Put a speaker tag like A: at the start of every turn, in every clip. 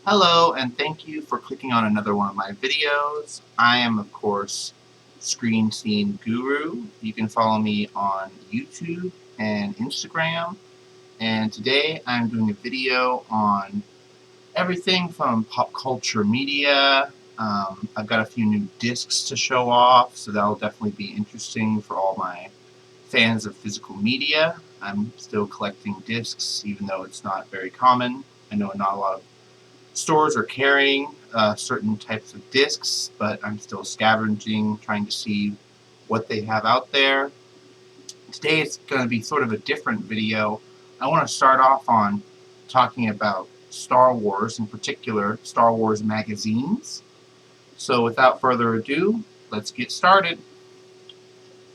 A: Hello, and thank you for clicking on another one of my videos. I am, of course, Screen Scene Guru. You can follow me on YouTube and Instagram. And today I'm doing a video on everything from pop culture media. I've got a few new discs to show off, so that'll definitely be interesting for all my fans of physical media. I'm still collecting discs, even though it's not very common. I know not a lot of stores are carrying certain types of discs, but I'm still scavenging, trying to see what they have out there. Today it's going to be sort of a different video. I want to start off on talking about Star Wars, in particular Star Wars magazines. So without further ado, let's get started.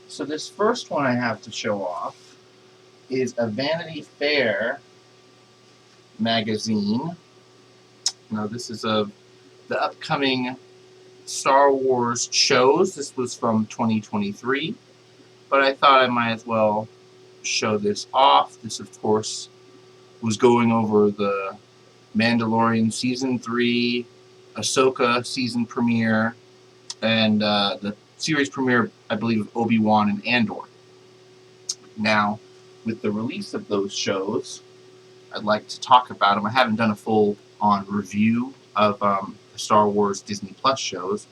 A: So this first one I have to show off is a Vanity Fair magazine. Now this is of the upcoming Star Wars shows. This was from 2023, but I thought I might as well show this off. This, of course, was going over the Mandalorian Season 3, Ahsoka season premiere, and the series premiere, I believe, of Obi-Wan and Andor. Now, with the release of those shows, I'd like to talk about them. I haven't done a full-on review of the Star Wars Disney Plus shows,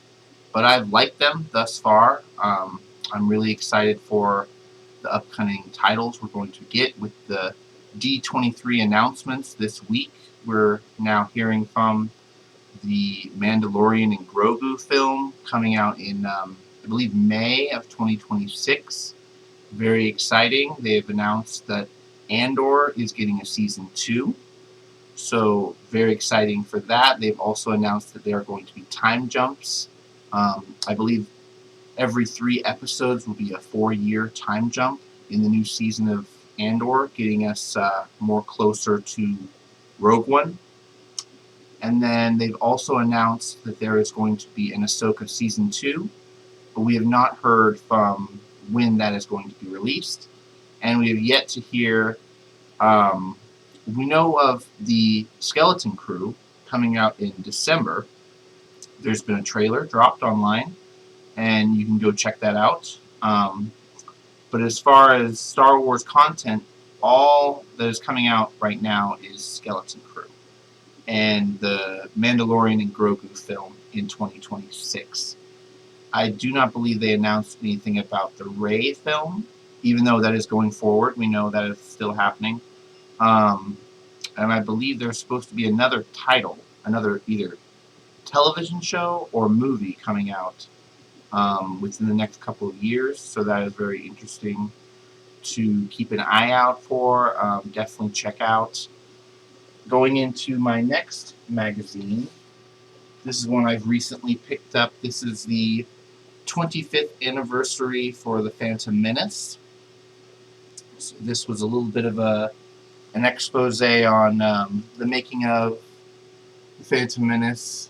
A: but I've liked them thus far. I'm really excited for the upcoming titles we're going to get with the D23 announcements this week. We're now hearing from the Mandalorian and Grogu film coming out in, I believe, May of 2026. Very exciting. They have announced that Andor is getting a season 2. So very exciting for that. They've also announced that there are going to be time jumps. I believe every 3 episodes will be a 4-year time jump in the new season of Andor, getting us more closer to Rogue One. And then they've also announced that there is going to be an Ahsoka season 2, but we have not heard from when that is going to be released. And we have yet to hear. We know of the Skeleton Crew coming out in December. There's been a trailer dropped online, and you can go check that out. But as far as Star Wars content, all that is coming out right now is Skeleton Crew and the Mandalorian and Grogu film in 2026. I do not believe they announced anything about the Rey film, even though that is going forward. We know that is still happening. And I believe there's supposed to be another title, another either television show or movie coming out within the next couple of years. So that is very interesting to keep an eye out for. Definitely check out. Going into my next magazine, this is one I've recently picked up. This is the 25th anniversary for The Phantom Menace. So this was a little bit of an expose on the making of The Phantom Menace,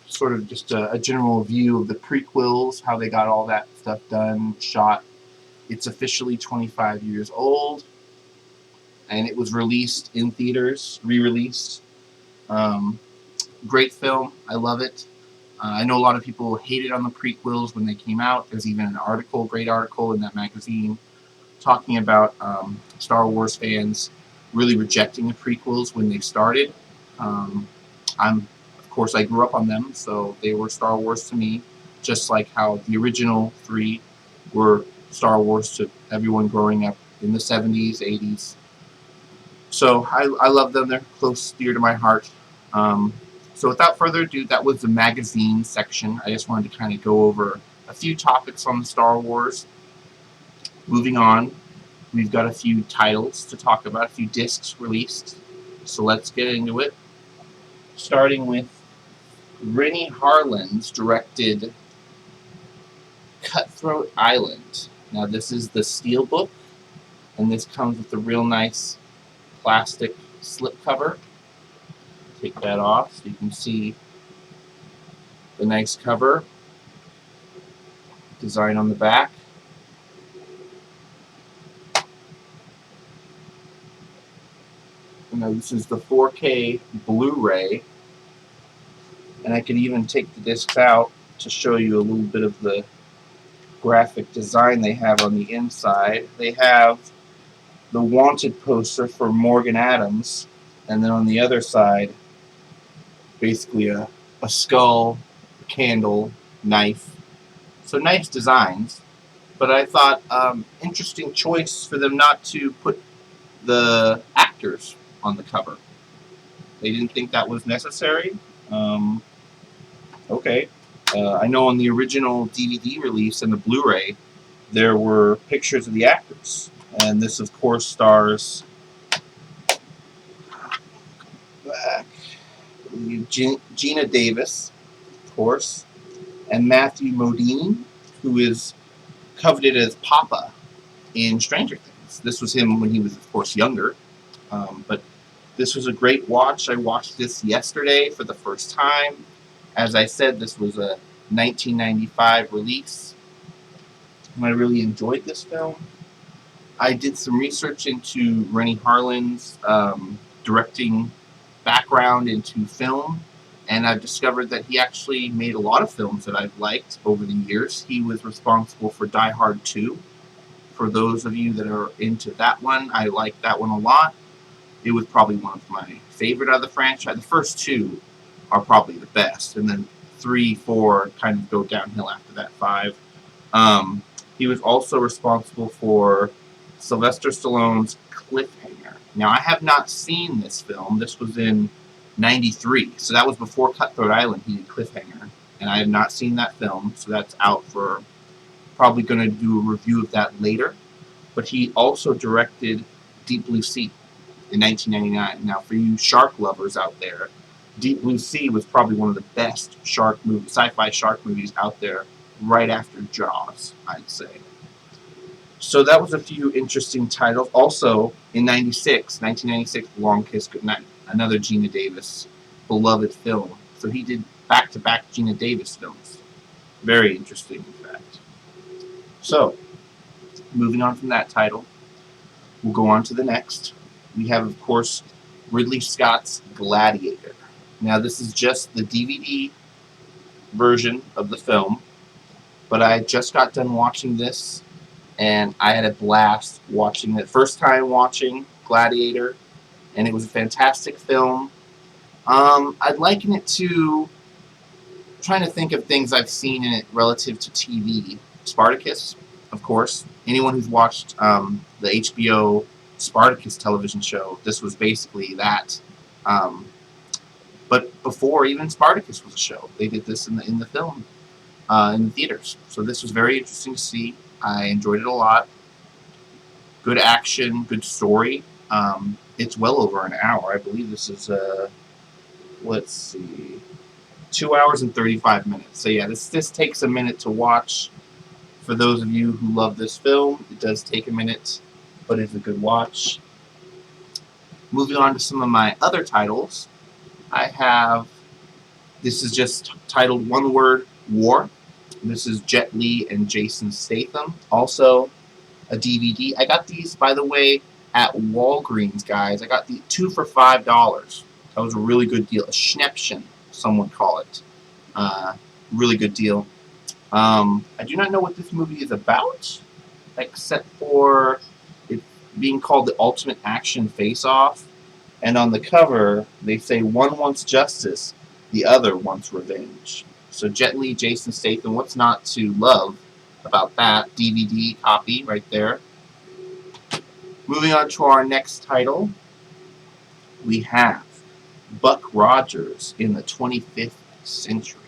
A: sort of just a general view of the prequels, how they got all that stuff done, shot. It's officially 25 years old, and it was released in theaters, re-released. Great film. I love it. I know a lot of people hated on the prequels when they came out. There's even an article, great article in that magazine, talking about Star Wars fans really rejecting the prequels when they started. Of course, I grew up on them, so they were Star Wars to me, just like how the original 3 were Star Wars to everyone growing up in the 70s, 80s. So I love them. They're close, dear to my heart. So without further ado, that was the magazine section. I just wanted to kind of go over a few topics on Star Wars. Moving on, we've got a few titles to talk about, a few discs released. So let's get into it. Starting with Rennie Harlin's directed Cutthroat Island. Now this is the steelbook, and this comes with a real nice plastic slipcover. Take that off so you can see the nice cover design on the back. And Now this is the 4K Blu-ray, and I could even take the discs out to show you a little bit of the graphic design they have on the inside. They have the wanted poster for Morgan Adams, and then on the other side, basically a skull, a candle, knife. So nice designs, but I thought interesting choice for them not to put the actors on the cover. They didn't think that was necessary. Okay. I know on the original DVD release and the Blu-ray, there were pictures of the actors. And this, of course, stars Gina Davis, of course, and Matthew Modine, who is coveted as Papa in Stranger Things. This was him when he was, of course, younger. But this was a great watch. I watched this yesterday for the first time. As I said, this was a 1995 release. And I really enjoyed this film. I did some research into Rennie Harlin's directing background into film, and I've discovered that he actually made a lot of films that I've liked over the years. He was responsible for Die Hard 2. For those of you that are into that one, I like that one a lot. It was probably one of my favorite of the franchise. The first two are probably the best, and then 3, 4 kind of go downhill after that. 5. He was also responsible for Sylvester Stallone's Cliffhanger. Now, I have not seen this film. This was in '93, so that was before Cutthroat Island. He did Cliffhanger, and I have not seen that film, so that's out for probably going to do a review of that later. But he also directed Deep Blue Sea in 1999. Now, for you shark lovers out there, Deep Blue Sea was probably one of the best sci-fi shark movies out there, right after Jaws, I'd say. So that was a few interesting titles. Also, in 1996, Long Kiss Goodnight, another Gina Davis beloved film. So he did back-to-back Gina Davis films. Very interesting, in fact. So, moving on from that title, we'll go on to the next. We have, of course, Ridley Scott's Gladiator. Now, this is just the DVD version of the film, but I just got done watching this, and I had a blast watching it. First time watching Gladiator, and it was a fantastic film. I'd liken it to, trying to think of things I've seen in it relative to TV. Spartacus, of course. Anyone who's watched the HBO Spartacus television show, this was basically that. But before even Spartacus was a show, they did this in the film, in the theaters. So this was very interesting to see. I enjoyed it a lot. Good action, good story. It's well over an hour. I believe this is, let's see, 2 hours and 35 minutes. So yeah, this takes a minute to watch. For those of you who love this film, it does take a minute, but it's a good watch. Moving on to some of my other titles, I have, this is just titled one word, War. This is Jet Li and Jason Statham. Also, a DVD. I got these, by the way, at Walgreens, guys. I got the 2 for $5. That was a really good deal. A Schnäppchen, some would call it. Really good deal. I do not know what this movie is about, except for it being called The Ultimate Action Face-Off. And on the cover, they say one wants justice, the other wants revenge. So Jet Li, Jason Statham, what's not to love about that? DVD copy right there. Moving on to our next title, we have Buck Rogers in the 25th Century.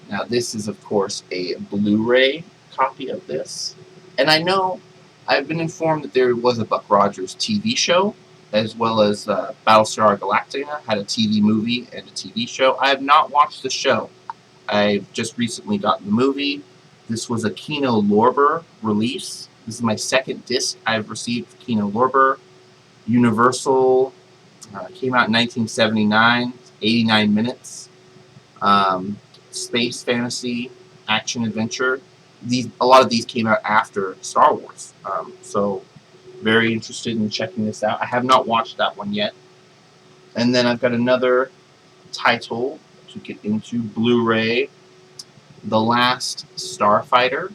A: Now this is, of course, a Blu-ray copy of this. And I know I've been informed that there was a Buck Rogers TV show, as well as Battlestar Galactica had a TV movie and a TV show. I have not watched the show. I've just recently gotten the movie. This was a Kino Lorber release. This is my second disc I've received for Kino Lorber. Universal, came out in 1979, 89 minutes. Space fantasy, action adventure. A lot of these came out after Star Wars. So very interested in checking this out. I have not watched that one yet. And then I've got another title to get into, Blu-ray, The Last Starfighter.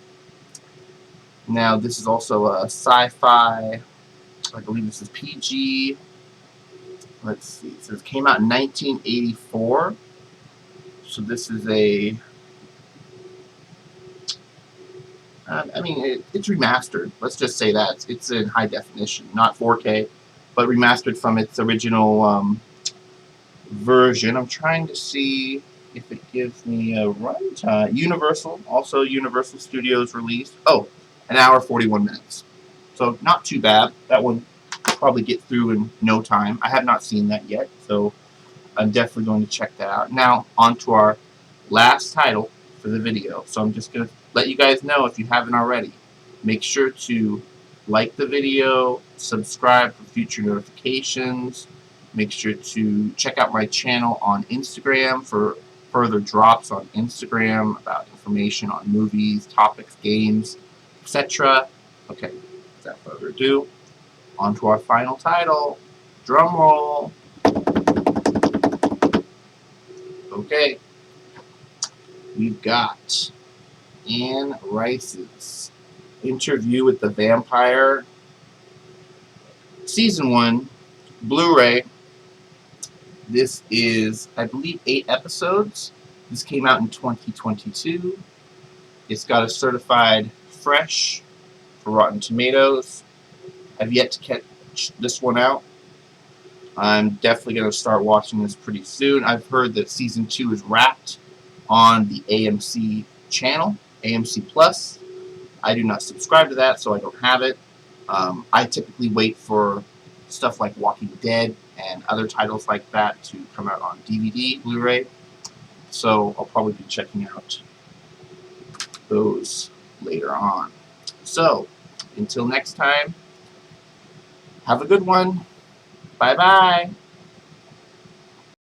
A: Now, this is also a sci-fi. I believe this is PG. Let's see. It says it came out in 1984. So this is a. I mean, it's remastered. Let's just say that it's in high definition, not 4K, but remastered from its original version. I'm trying to see if it gives me a runtime. Universal Studios released. Oh, an hour 41 minutes. So not too bad. That one probably get through in no time. I have not seen that yet, so I'm definitely going to check that out. Now, on to our last title for the video. So I'm just going to let you guys know, if you haven't already, make sure to like the video, subscribe for future notifications, make sure to check out my channel on Instagram for further drops on Instagram about information on movies, topics, games, etc. Okay, without further ado, on to our final title. Drum roll. Okay, we've got Anne Rice's Interview with the Vampire, Season 1, Blu-ray. This is, I believe, 8 episodes. This came out in 2022. It's got a certified fresh for Rotten Tomatoes. I've yet to catch this one out. I'm definitely going to start watching this pretty soon. I've heard that Season 2 is wrapped on the AMC channel, AMC Plus. I do not subscribe to that, so I don't have it. I typically wait for stuff like Walking Dead and other titles like that to come out on DVD, Blu-ray. So I'll probably be checking out those later on. So, until next time, have a good one. Bye-bye.